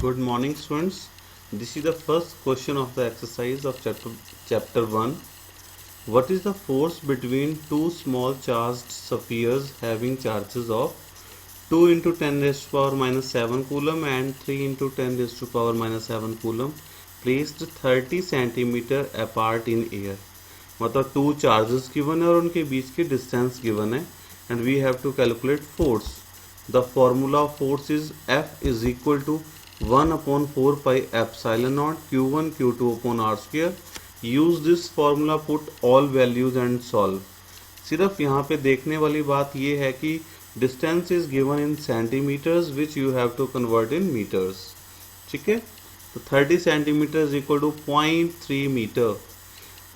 Good morning, students. This is the first question of the exercise of chapter 1. What is the force between two small charged spheres having charges of 2 into 10 raised to power minus 7 coulomb and 3 into 10 raised to power minus 7 coulomb placed 30 centimeter apart in air? मतलब two charges given है और उनके बीच की distance given है and we have to calculate force. The formula of force is F is equal to 1 upon 4 pi epsilon naught Q1 Q2 upon R square. Use this formula, put all values and solve. सिर्फ यहाँ पे देखने वाली बात ये है कि distance is given in centimeters which you have to convert in meters. ठीक है, तो 30 centimeters is equal to 0.3 metre.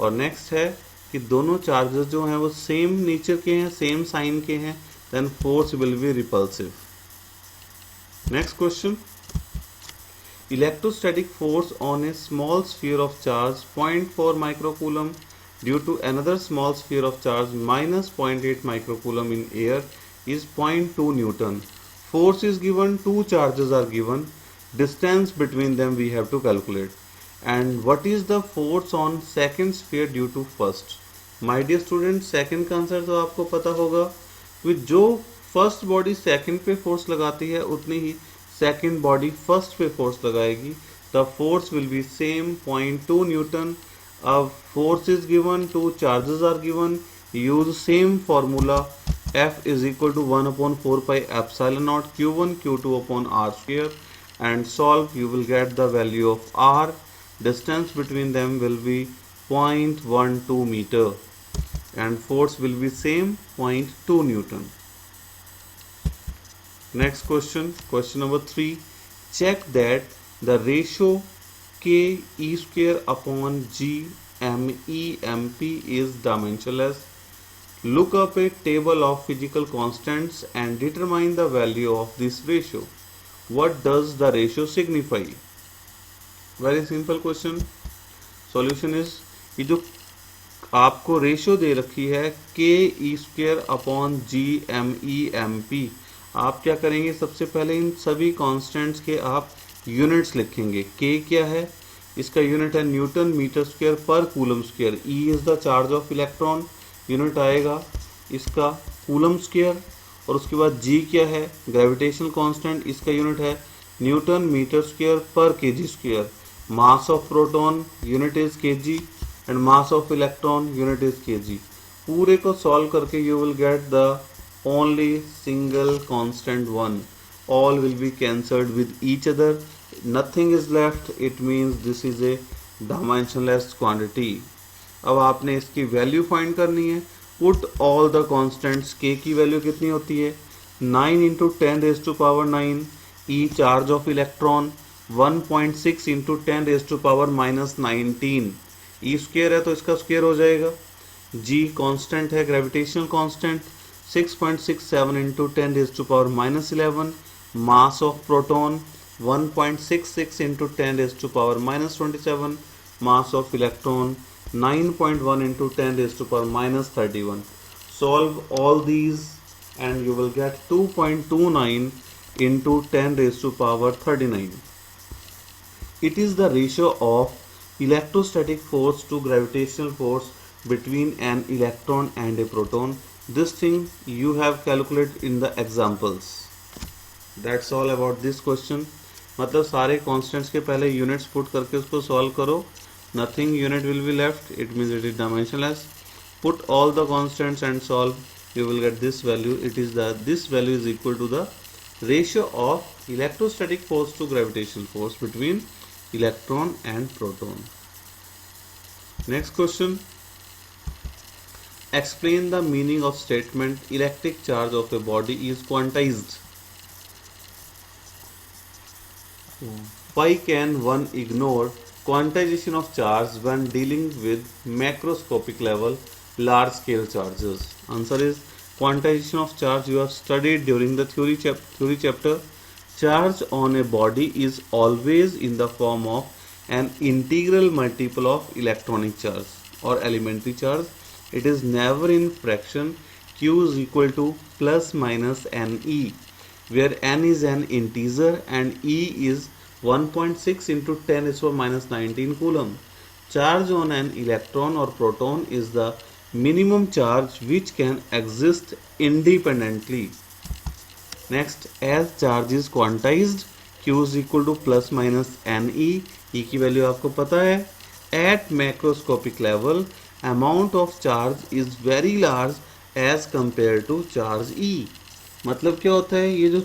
और नेक्स्ट है कि दोनों चार्जेस जो हैं वो सेम नेचर के हैं, सेम साइन के हैं, then force will be repulsive. Next question. Electrostatic force on a small sphere of charge 0.4 microcoulomb due to another small sphere of charge minus 0.8 microcoulomb in air is 0.2 Newton. Force is given, two charges are given, distance between them we have to calculate. And what is the force on second sphere due to first? My dear student, second का answer तो आपको पता होगा कि जो first body second पे force लगाती है उतनी ही सेकंड बॉडी फर्स्ट पे फोर्स लगाएगी. The force will be same 0.2 newton. अब force is given, two charges are given. Use same formula F is equal to 1 upon 4 pi epsilon naught Q1 Q2 upon R square and solve. You will get the value of R. Distance between them will be 0.12 meter and force will be same 0.2 Newton. Next question, question number 3. Check that the ratio K E square upon G M E M P is dimensionless. Look up a table of physical constants and determine the value of this ratio. What does the ratio signify? Very simple question. Solution is, ये जो आपको ratio दे रखी है के E square upon G M E M P, आप क्या करेंगे, सबसे पहले इन सभी कांस्टेंट्स के आप यूनिट्स लिखेंगे. के क्या है, इसका यूनिट है न्यूटन मीटर स्क्वायर पर coulomb square. E is the charge of electron, unit आएगा इसका कूलम स्क्वायर. और उसके बाद जी क्या है, ग्रेविटेशनल कांस्टेंट, इसका यूनिट है न्यूटन मीटर स्क्वायर पर KG square. Mass of proton unit is KG and mass of electron unit is kg. पूरे को solve करके you will get the only single constant one. All will be cancelled with each other. Nothing is left. It means this is a dimensionless quantity. अब आपने इसकी value find करनी है. Put all the constants. K की value कितनी होती है, 9 into 10 raised to power 9. E charge of electron 1.6 into 10 raised to power minus 19. E square है तो इसका स्क्वेयर हो जाएगा. जी कांस्टेंट है, gravitational constant 6.67 into 10 raise to power minus 11. Mass of proton 1.66 into 10 raise to power minus 27. Mass of electron 9.1 into 10 raise to power minus 31. Solve all these and you will get 2.29 into 10 raise to power 39. It is the ratio of electrostatic force to gravitational force between an electron and a proton. This thing you have calculated in the examples. That's all about this question. मतलब सारे constants के पहले units put करके उसको solve करो. Nothing unit will be left. It means it is dimensionless. Put all the constants and solve. You will get this value. This value is equal to the ratio of electrostatic force to gravitational force between electron and proton. Next question. Explain the meaning of statement electric charge of a body is quantized. Why can one ignore quantization of charge when dealing with macroscopic level large scale charges? Answer is quantization of charge you have studied during the theory chapter. Charge on a body is always in the form of an integral multiple of electronic charge or elementary charge. It is never in fraction. Q is equal to plus minus NE, where N is an integer and E is 1.6 into 10 is for minus 19 coulomb. Charge on an electron or proton is the minimum charge which can exist independently. Next, as charge is quantized, Q is equal to plus minus Ne. E की value आपको पता है. At macroscopic level, amount of charge is very large as compared to charge E. मतलब क्या होता है, ये जो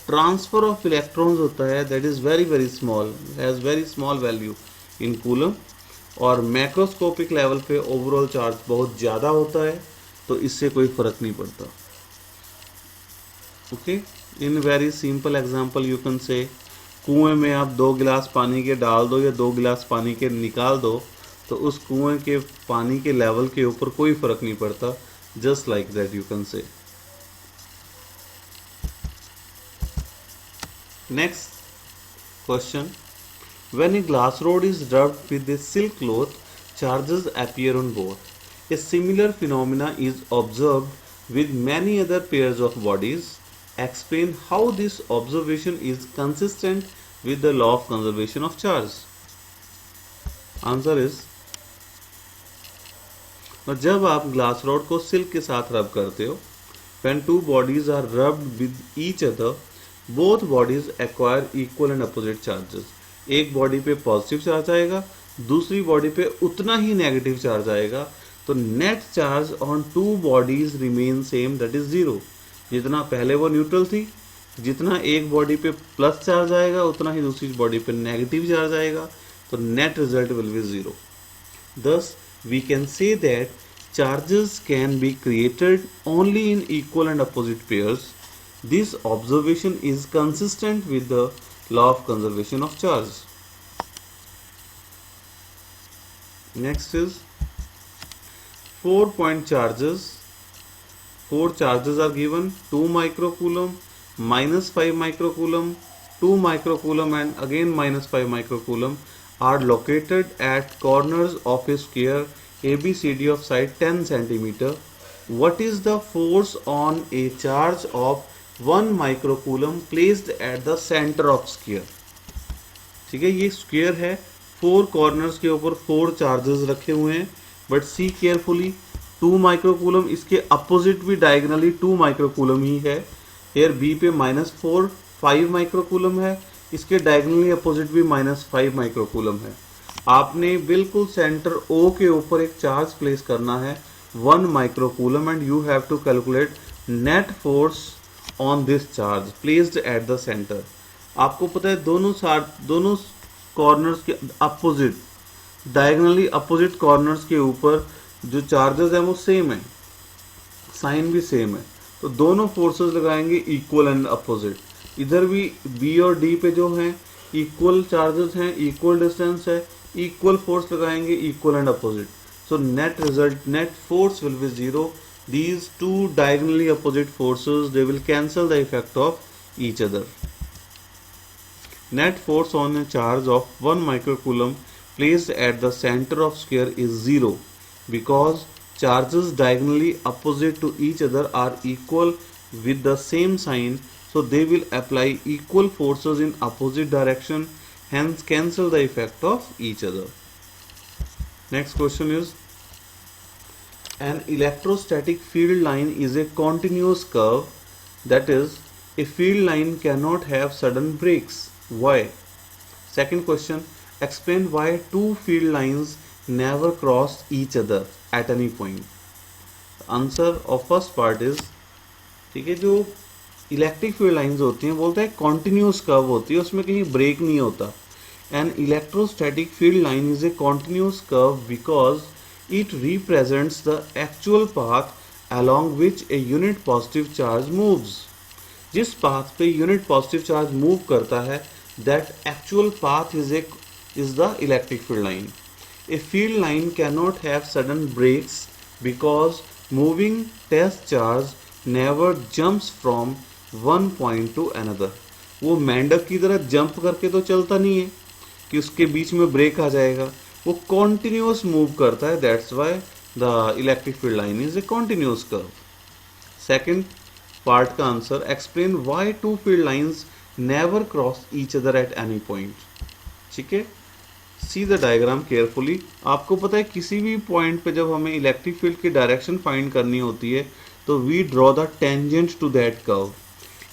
ट्रांसफर ऑफ इलेक्ट्रॉन्स होता है that is very very small, has very small value in coulomb, और मैक्रोस्कोपिक लेवल पे ओवरऑल चार्ज बहुत ज़्यादा होता है, तो इससे कोई फर्क नहीं पड़ता. Okay, in very simple example you can say, कुएं में आप 2 गिलास पानी के डाल दो या 2 गिलास पानी के निकाल दो, तो उस कुएं के पानी के लेवल के ऊपर कोई फर्क नहीं पड़ता. Just like that you can say. Next question, when a glass rod is rubbed with a silk cloth, charges appear on both. A similar phenomena is observed with many other pairs of bodies. Explain how this observation is consistent with the law of conservation of charge. Answer is, जब आप glass rod को silk के साथ रब करते हो, when two bodies are rubbed with each other, both bodies acquire equal and opposite charges. एक body पे पॉजिटिव चार्ज आएगा, दूसरी बॉडी पे उतना ही नेगेटिव चार्ज आएगा, तो net charge on two bodies remain same, that is 0. जितना पहले वो न्यूट्रल थी, जितना एक बॉडी पे प्लस चार्ज आएगा उतना ही दूसरी बॉडी पे नेगेटिव चार्ज आएगा, तो net result will be 0. Thus we can say that charges can be created only in equal and opposite pairs. This observation is consistent with the law of conservation of charge. Next is 4-point charges. 4 charges are given: 2 microcoulomb, minus 5 microcoulomb, 2 microcoulomb and again minus 5 microcoulomb are located at corners of a square ABCD of side 10 centimeter. What is the force on a charge of 1 microcoulomb placed at the center of square? ठीक है, ये square है, 4 corners के ऊपर 4 charges रखे हुए हैं, but see carefully, 2 microcoulomb, इसके अपोजिट भी डायगनली 2 माइक्रोकूलम ही है. हेयर बी पे -4 5 माइक्रोकूलम है, इसके डायगनली अपोजिट भी -5 माइक्रोकूलम है. आपने बिल्कुल सेंटर ओ के ऊपर एक चार्ज प्लेस करना है 1 microcoulomb, and you have to calculate net force on this charge placed at the centre. आपको पता है दोनों कॉर्नर्स के अपोजिट, डायगनली अपोजिट कॉर्नर्स के ऊपर जो चार्जेस हैं वो सेम है, साइन भी सेम है, तो दोनों फोर्सेस लगाएंगे इक्वल एंड अपोजिट. इधर भी बी और डी पे जो हैं इक्वल चार्जेस हैं, इक्वल डिस्टेंस है, इक्वल फोर्स लगाएंगे, equal and opposite. So net result, net force will B 0. These two diagonally opposite forces, they will cancel the effect of each other. Net force on a charge of 1 microcoulomb placed at the center of square is 0, because charges diagonally opposite to each other are equal with the same sign, so they will apply equal forces in opposite direction, hence cancel the effect of each other. Next question is, an electrostatic field line is a continuous curve, that is, a field line cannot have sudden breaks. Why? Second question, explain why two field lines never cross each other at any point. The answer of first part is, ठीक है, जो electric field lines होती हैं बोलते हैं continuous curve होती है, उसमें कहीं ब्रेक नहीं होता. An electrostatic field line is a continuous curve because it represents the actual path along which a unit positive charge moves. जिस path पे unit positive charge move करता है, that actual path is the electric field line. A field line cannot have sudden breaks because moving test charge never jumps from one point to another. वो मेंढक की तरह jump करके तो चलता नहीं है कि उसके बीच में ब्रेक आ जाएगा, वो कॉन्टिन्यूस मूव करता है, that's why the electric field line is a continuous curve. Second part का answer, explain why two field lines never cross each other at any point. ठीक है, सी द डायग्राम केयरफुली। आपको पता है किसी भी पॉइंट पे जब हमें इलेक्ट्रिक फील्ड की डायरेक्शन फाइंड करनी होती है तो we draw the tangent to that curve.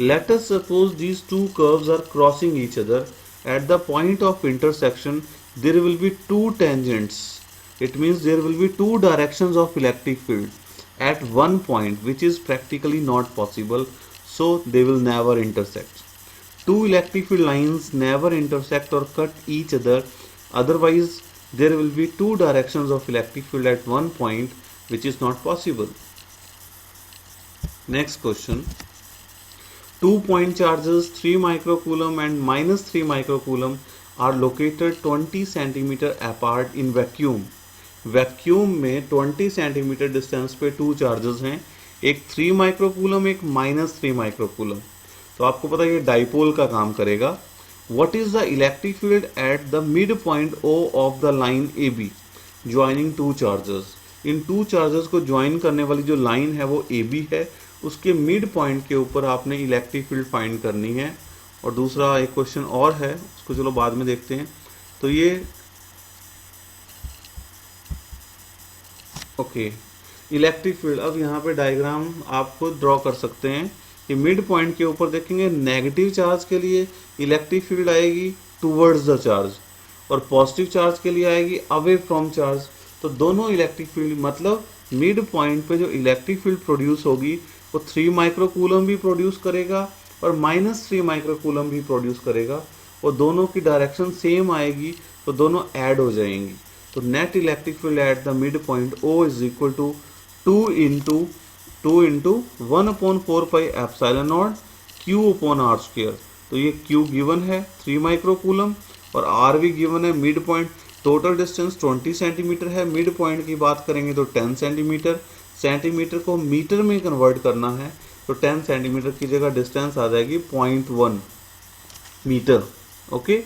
Let us suppose these two curves are crossing each other. At the point of intersection there will be two tangents. It means there will be two directions of electric field at one point, which is practically not possible, so they will never intersect. Two electric field lines never intersect or cut each other, otherwise there will be two directions of electric field at one point, which is not possible. Next question. 2-point charges 3 microcoulomb and minus 3 microcoulomb are located 20 centimeter apart in vacuum. Vacuum में 20 centimetre distance पे two charges हैं, एक 3 microcoulomb एक minus 3 microcoulomb. तो आपको पता है ये डाइपोल का काम करेगा। What is the electric field at the mid point O of the line A B joining two charges. इन टू चार्जेस को ज्वाइन करने वाली जो लाइन है वो ए बी है, उसके मिड पॉइंट के ऊपर आपने इलेक्ट्रिक फील्ड फाइंड करनी है। और दूसरा एक क्वेश्चन और है, उसको चलो बाद में देखते हैं। तो ये ओके, इलेक्ट्रिक फील्ड, अब यहाँ पे डायग्राम आप खुद ड्रॉ कर सकते हैं कि मिड पॉइंट के ऊपर देखेंगे नेगेटिव चार्ज के लिए इलेक्ट्रिक फील्ड आएगी टूवर्ड्स द चार्ज और पॉजिटिव चार्ज के लिए आएगी अवे फ्रॉम चार्ज। तो दोनों इलेक्ट्रिक फील्ड मतलब मिड पॉइंट पे जो इलेक्ट्रिक फील्ड प्रोड्यूस होगी वो 3 माइक्रोकूलम भी प्रोड्यूस करेगा और माइनस 3 माइक्रोकूलम भी प्रोड्यूस करेगा, और दोनों की डायरेक्शन सेम आएगी तो दोनों ऐड हो जाएंगी। तो net electric field at the mid point O is equal to 2 into 1/4 pi epsilon naught Q upon R square. तो ये Q गिवन है 3 माइक्रोकूलम और R भी गिवन है। Mid point total distance 20 centimetre है, मिड पॉइंट की बात करेंगे तो 10 सेंटीमीटर। सेंटीमीटर को मीटर में कन्वर्ट करना है तो 10 सेंटीमीटर की जगह डिस्टेंस आ जाएगी 0.1 मीटर। ओके,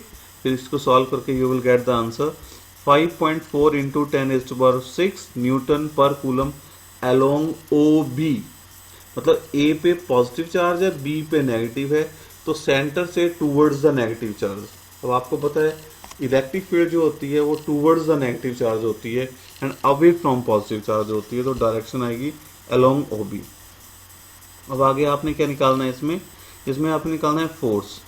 फिर इसको सॉल्व करके you will get the answer 5.4 into 10⁶ Newton पर कूलम अलोंग ओ बी। मतलब ए पे पॉजिटिव चार्ज है, बी पे नेगेटिव है, तो सेंटर से टूवर्ड्स द नेगेटिव चार्ज। अब आपको पता है इलेक्ट्रिक फील्ड जो होती है वो टूवर्ड्स द नेगेटिव चार्ज होती है and away from positive charge होती है, तो डायरेक्शन आएगी अलोंग ओ बी। अब आगे आपने क्या निकालना है, इसमें आपने निकालना है force.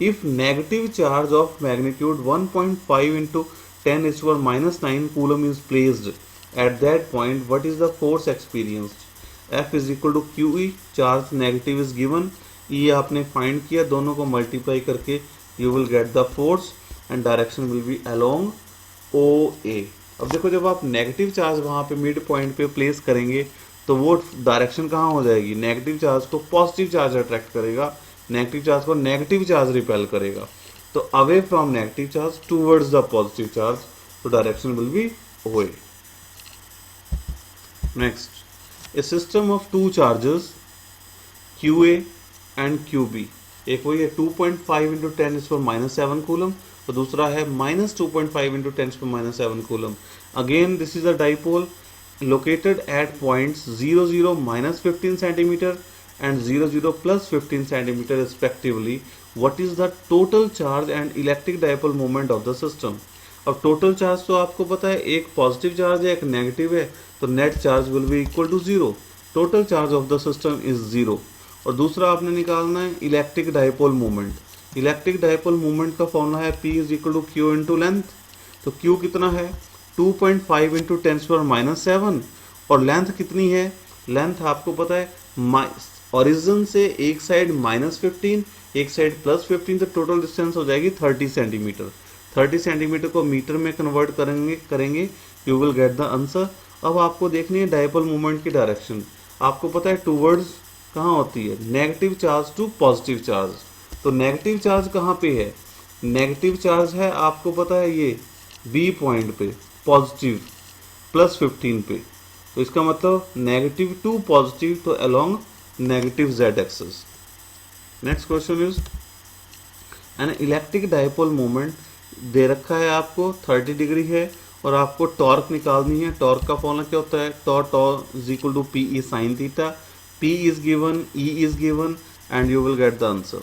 If negative charge of magnitude 1.5 into 10⁻⁻9 coulomb is placed at that point, what is the force experienced? F is equal to Q E, charge negative is given, E आपने फाइंड किया, दोनों को मल्टीप्लाई करके you will get the force and direction will be along O A. अब देखो जब आप negative charge वहाँ पे मिड पॉइंट पे प्लेस करेंगे तो वो डायरेक्शन कहाँ हो जाएगी, नेगेटिव चार्ज को पॉजिटिव चार्ज अट्रैक्ट करेगा, नेगेटिव चार्ज को नेगेटिव चार्ज रिपेल करेगा, तो away from negative charge towards the positive charge, तो direction will be O A. Next, a system of two charges QA and QB, एक वही है 2.5 into 10⁻⁻7 coulomb और दूसरा है -2.5 into 10⁻⁻7 coulomb. Again this is a dipole located at points 0, 0, -15 centimeter and 0, 0, +15 centimeter respectively. What is the total charge and electric dipole moment of the system? अब total charge तो आपको पता है, एक पॉजिटिव चार्ज है एक नेगेटिव है, तो net charge will be equal to 0। Total charge of the system is 0। और दूसरा आपने निकालना है electric dipole moment. Electric dipole moment का फॉर्मूला है P is equal to Q into length. तो Q कितना है 2.5 इंटू 10⁻⁻7 और लेंथ कितनी है, लेंथ आपको पता है ओरिजिन से एक साइड -15 एक साइड +15, तो टोटल डिस्टेंस हो जाएगी 30 सेंटीमीटर। 30 सेंटीमीटर को मीटर में कन्वर्ट करेंगे you will get the answer. अब आपको देखनी है डाइपोल मोमेंट की डायरेक्शन। आपको पता है टूवर्ड्स कहाँ होती है, negative charge to positive charge. तो नेगेटिव चार्ज कहाँ पे है, नेगेटिव चार्ज है आपको पता है ये बी पॉइंट पे, पॉजिटिव +15 पे, तो इसका मतलब नेगेटिव टू पॉजिटिव, तो along negative z axis. Next question is an electric dipole moment दे रखा है आपको 30 डिग्री है और आपको टॉर्क निकालनी है। टॉर्क का फॉर्मूला क्या होता है, tau is equal to PE sin theta, P is given, E is given and you will get the answer.